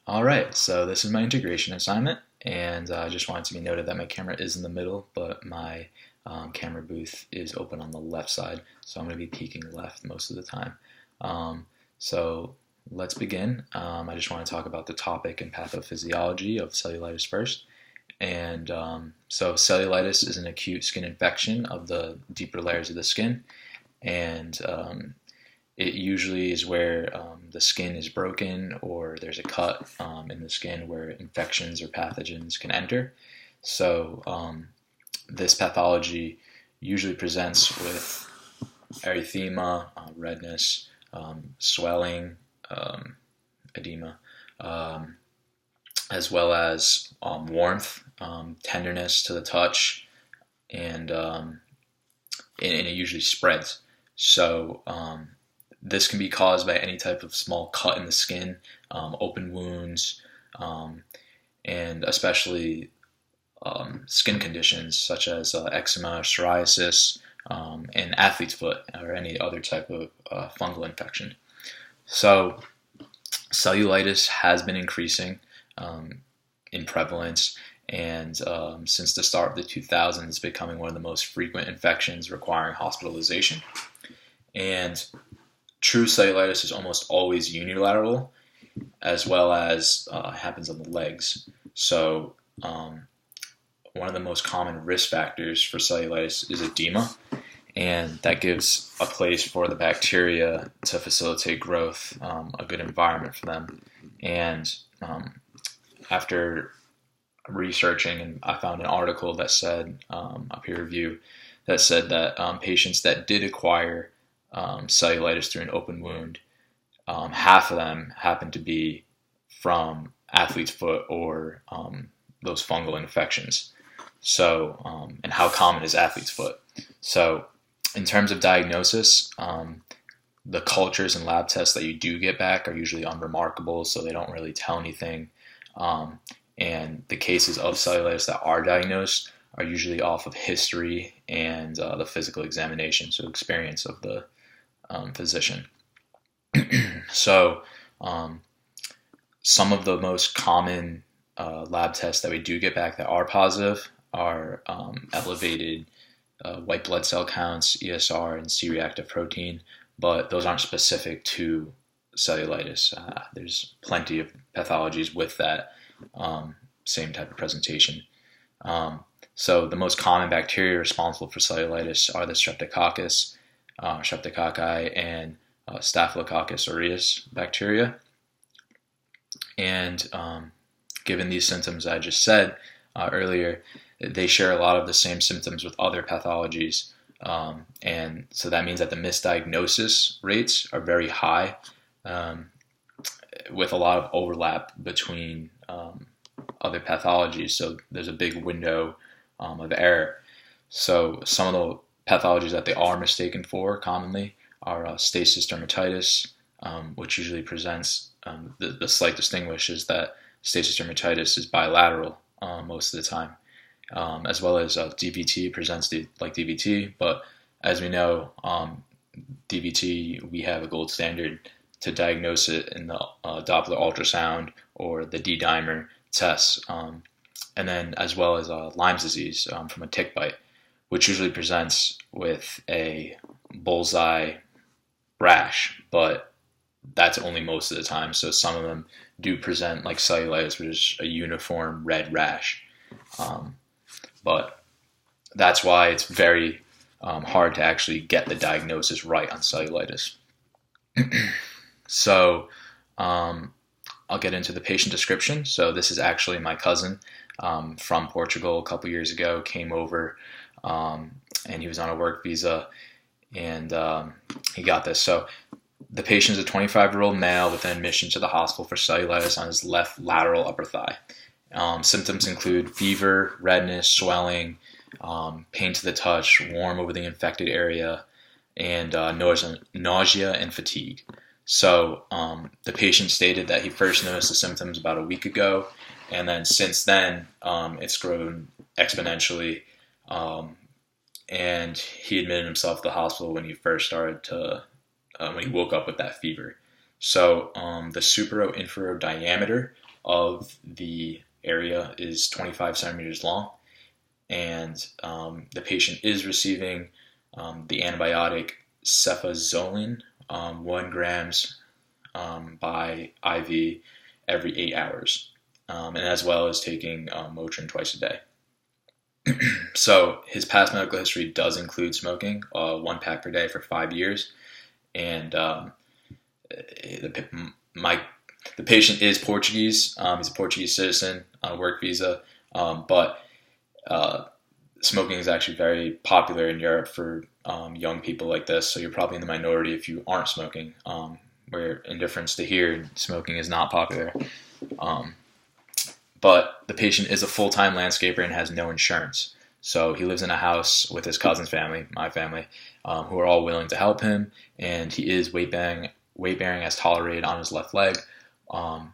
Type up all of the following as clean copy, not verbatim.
All right, so this is my integration assignment, and I just wanted to be noted that my camera is in the middle, but my camera booth is open on the left side, so I'm going to be peeking left most of the time. So let's begin. I just want to talk about the topic and pathophysiology of cellulitis first. And so cellulitis is an acute skin infection of the deeper layers of the skin, and it usually is where the skin is broken or there's a cut in the skin where infections or pathogens can enter. So this pathology usually presents with erythema, redness, swelling, edema, as well as warmth, tenderness to the touch, and it usually spreads. So this can be caused by any type of small cut in the skin, open wounds, and especially skin conditions such as eczema, psoriasis, and athlete's foot, or any other type of fungal infection. So cellulitis has been increasing in prevalence, and since the start of the 2000s, it's becoming one of the most frequent infections requiring hospitalization. And true cellulitis is almost always unilateral, as well as happens on the legs. So one of the most common risk factors for cellulitis is edema, and that gives a place for the bacteria to facilitate growth, a good environment for them. And after researching, and I found an article that said, a peer review, that said that patients that did acquire cellulitis through an open wound, half of them happened to be from athlete's foot or those fungal infections. So, and how common is athlete's foot? So, in terms of diagnosis, the cultures and lab tests that you do get back are usually unremarkable, so they don't really tell anything. And the cases of cellulitis that are diagnosed are usually off of history and the physical examination, so experience of the physician. So some of the most common lab tests that we do get back that are positive are elevated white blood cell counts, ESR, and C-reactive protein, but those aren't specific to cellulitis. There's plenty of pathologies with that same type of presentation. So the most common bacteria responsible for cellulitis are the streptococcus, streptococci, and staphylococcus aureus bacteria. And given these symptoms I just said earlier, they share a lot of the same symptoms with other pathologies. And so that means that the misdiagnosis rates are very high, with a lot of overlap between other pathologies. So there's a big window of error. So some of the pathologies that they are mistaken for commonly are stasis dermatitis, which usually presents, the slight distinguish is that stasis dermatitis is bilateral most of the time, as well as DVT presents like DVT, but as we know, DVT, we have a gold standard to diagnose it in the Doppler ultrasound or the D-dimer tests, and then as well as Lyme's disease from a tick bite, which usually presents with a bullseye rash, but that's only most of the time. So some of them do present like cellulitis, which is a uniform red rash. But that's why it's very hard to actually get the diagnosis right on cellulitis. So I'll get into the patient description. So this is actually my cousin from Portugal a couple years ago, came over, and he was on a work visa, and he got this. So the patient is a 25-year-old male with an admission to the hospital for cellulitis on his left lateral upper thigh. Symptoms include fever, redness, swelling, pain to the touch, warm over the infected area, and nausea and fatigue. So the patient stated that he first noticed the symptoms about a week ago, and then since then it's grown exponentially. And he admitted himself to the hospital when he first started to, when he woke up with that fever. So the supero-inferior diameter of the area is 25 centimeters long, and the patient is receiving the antibiotic cefazolin, 1 grams by IV every 8 hours, and as well as taking Motrin twice a day. So his past medical history does include smoking, 1 pack per day for 5 years, and the patient is Portuguese. He's a Portuguese citizen on a work visa, but smoking is actually very popular in Europe for young people like this. So you're probably in the minority if you aren't smoking. Where in difference to here, smoking is not popular. But the patient is a full-time landscaper and has no insurance. So he lives in a house with his cousin's family, my family, who are all willing to help him. And he is weight bearing as tolerated on his left leg, and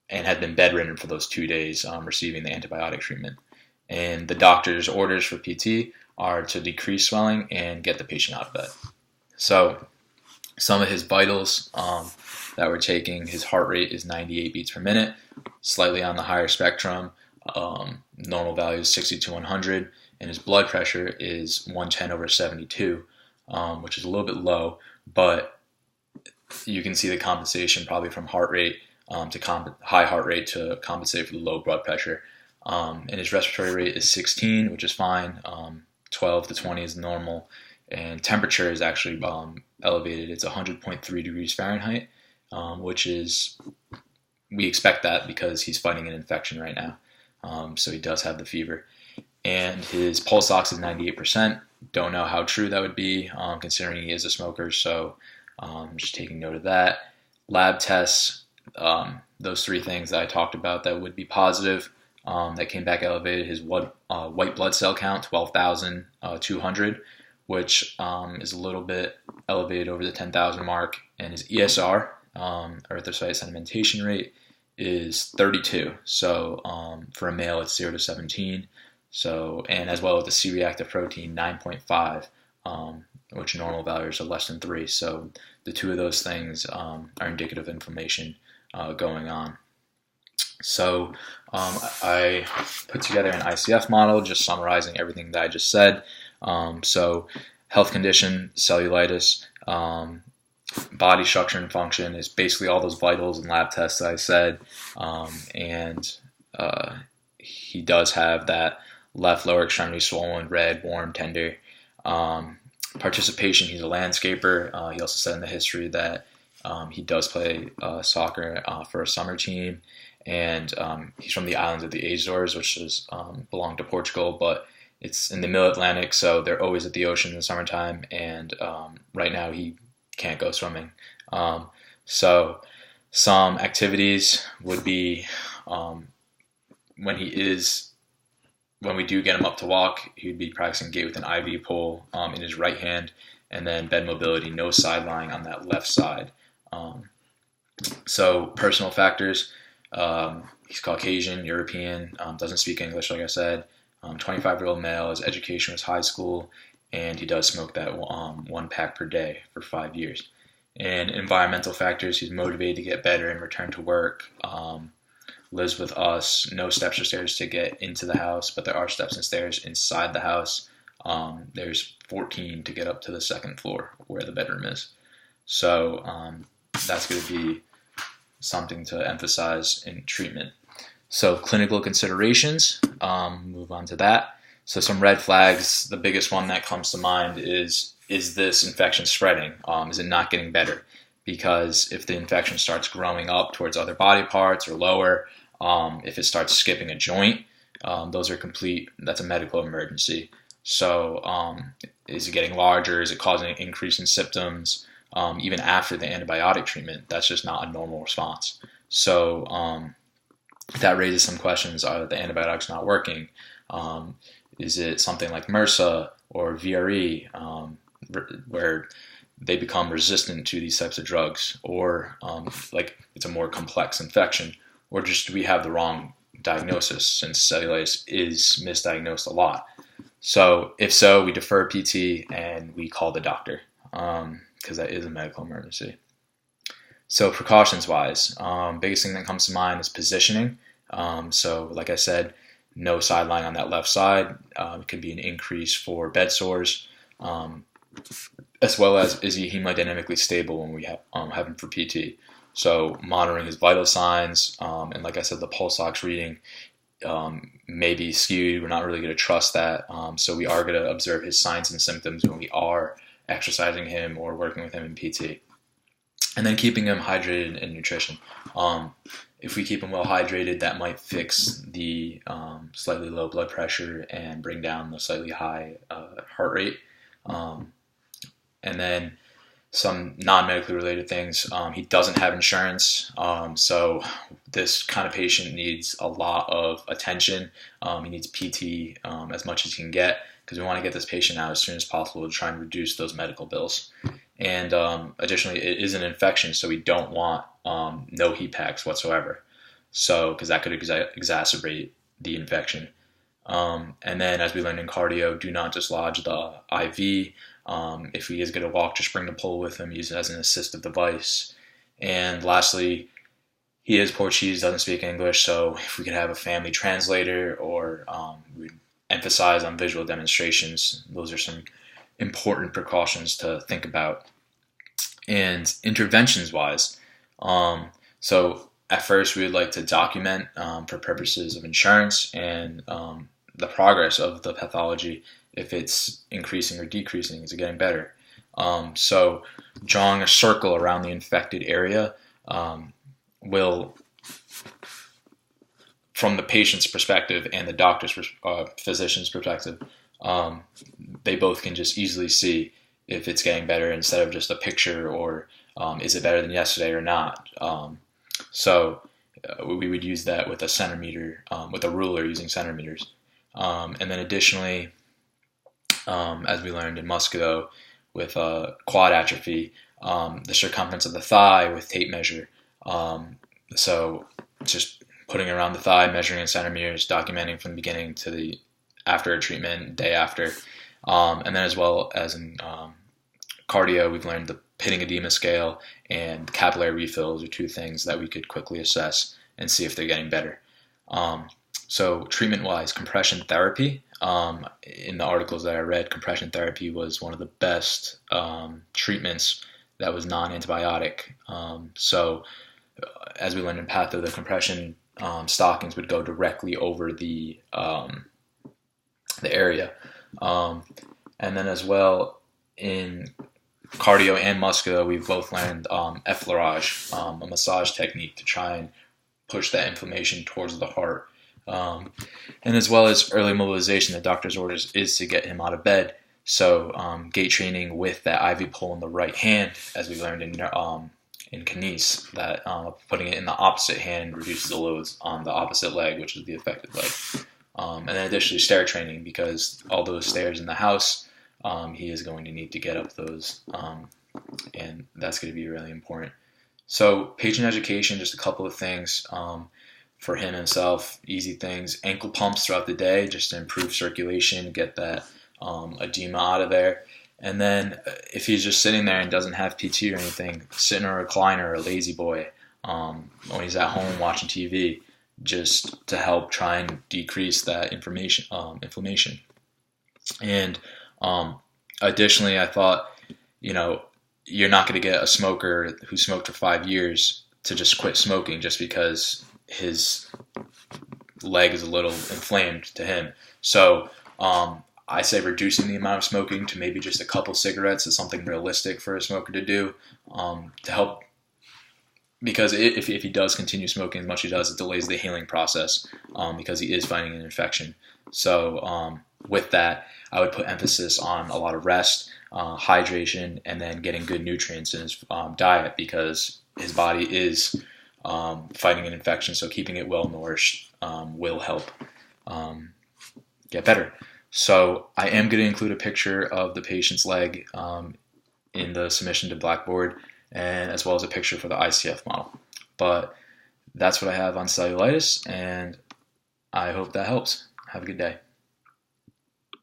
had been bedridden for those 2 days receiving the antibiotic treatment. And the doctor's orders for PT are to decrease swelling and get the patient out of bed. So some of his vitals that we're taking, his heart rate is 98 beats per minute, slightly on the higher spectrum. Normal value is 60 to 100, and his blood pressure is 110/72, which is a little bit low, but you can see the compensation probably from heart rate high heart rate to compensate for the low blood pressure. And his respiratory rate is 16, which is fine. 12 to 20 is normal. And temperature is actually elevated. It's 100.3 degrees Fahrenheit, which is, we expect that because he's fighting an infection right now. So he does have the fever. And his pulse ox is 98%. Don't know how true that would be, considering he is a smoker. So I'm just taking note of that. Lab tests, those 3 things that I talked about that would be positive, that came back elevated. His white blood cell count, 12,200, which is a little bit elevated over the 10,000 mark. And his ESR, erythrocyte sedimentation rate, is 32. So for a male, it's 0 to 17. So, and as well as the C-reactive protein, 9.5, which normal values are less than 3. So the 2 of those things are indicative of inflammation going on. So I put together an ICF model, just summarizing everything that I just said. So health condition, cellulitis, body structure and function is basically all those vitals and lab tests that I said. And he does have that left lower extremity swollen, red, warm, tender. Participation, he's a landscaper. He also said in the history that he does play soccer for a summer team. And he's from the islands of the Azores, which belong to Portugal, but it's in the mid-Atlantic, so they're always at the ocean in the summertime, and right now he can't go swimming. So some activities would be when we do get him up to walk, he'd be practicing gait with an IV pole in his right hand, and then bed mobility, no side lying on that left side. So personal factors, he's Caucasian, European, doesn't speak English, like I said. 25-year-old male, his education was high school, and he does smoke that 1 pack per day for 5 years. And environmental factors, he's motivated to get better and return to work, lives with us, no steps or stairs to get into the house, but there are steps and stairs inside the house. There's 14 to get up to the 2nd floor where the bedroom is. So that's going to be something to emphasize in treatment. So clinical considerations, move on to that. So some red flags, the biggest one that comes to mind is this infection spreading? Is it not getting better? Because if the infection starts growing up towards other body parts or lower, if it starts skipping a joint, that's a medical emergency. So is it getting larger? Is it causing an increase in symptoms? Even after the antibiotic treatment, that's just not a normal response. So that raises some questions. Are the antibiotics not working? Is it something like MRSA or VRE, where they become resistant to these types of drugs, or like it's a more complex infection, or just do we have the wrong diagnosis, since cellulitis is misdiagnosed a lot? So if so, we defer PT and we call the doctor, because that is a medical emergency. So precautions wise, biggest thing that comes to mind is positioning. So like I said, no sideline on that left side. It could be an increase for bed sores, as well as is he hemodynamically stable when we have him for PT. So monitoring his vital signs, and like I said, the pulse ox reading may be skewed. We're not really going to trust that. So we are going to observe his signs and symptoms when we are exercising him or working with him in PT. And then keeping him hydrated and nutrition. If we keep him well hydrated, that might fix the slightly low blood pressure and bring down the slightly high heart rate. And then some non-medically related things. He doesn't have insurance, so this kind of patient needs a lot of attention. He needs PT as much as he can get, because we want to get this patient out as soon as possible to try and reduce those medical bills. And additionally, it is an infection, so we don't want no heat packs whatsoever, so because that could exacerbate the infection. And then, as we learned in cardio, do not dislodge the IV. If he is going to walk, just bring the pole with him, use it as an assistive device. And lastly, he is Portuguese, doesn't speak English, so if we could have a family translator, or we'd emphasize on visual demonstrations. Those are some important precautions to think about. And interventions wise, so at first we would like to document for purposes of insurance and the progress of the pathology, if it's increasing or decreasing, is it getting better? So drawing a circle around the infected area will, from the patient's perspective and the doctor's physician's perspective, they both can just easily see if it's getting better instead of just a picture, or is it better than yesterday or not. So we would use that with a centimeter, with a ruler using centimeters. And then additionally, as we learned in musculo with quad atrophy, the circumference of the thigh with tape measure. So just putting it around the thigh, measuring in centimeters, documenting from the beginning to the after a treatment, day after. And then as well as in cardio, we've learned the pitting edema scale and capillary refills are two things that we could quickly assess and see if they're getting better. So treatment-wise, compression therapy. In the articles that I read, compression therapy was one of the best treatments that was non-antibiotic. So as we learned in patho, the compression stockings would go directly over the area. And then as well in cardio and musculo, we've both learned effleurage, a massage technique to try and push that inflammation towards the heart. And as well as early mobilization, the doctor's orders is to get him out of bed. So gait training with that IV pole in the right hand, as we learned in kines, that putting it in the opposite hand reduces the loads on the opposite leg, which is the affected leg. And then additionally stair training, because all those stairs in the house, he is going to need to get up those, and that's going to be really important. So patient education, just a couple of things for him himself, easy things. Ankle pumps throughout the day just to improve circulation, get that edema out of there. And then if he's just sitting there and doesn't have PT or anything, sit in a recliner or a lazy boy when he's at home watching TV, just to help try and decrease that inflammation. And additionally, I thought, you're not going to get a smoker who smoked for 5 years to just quit smoking just because his leg is a little inflamed to him. So I say reducing the amount of smoking to maybe just a couple cigarettes is something realistic for a smoker to do to help. Because if he does continue smoking as much as he does, it delays the healing process because he is fighting an infection. So with that, I would put emphasis on a lot of rest, hydration, and then getting good nutrients in his diet, because his body is fighting an infection. So keeping it well nourished will help get better. So I am going to include a picture of the patient's leg in the submission to Blackboard, and as well as a picture for the ICF model. But that's what I have on cellulitis, and I hope that helps. Have a good day.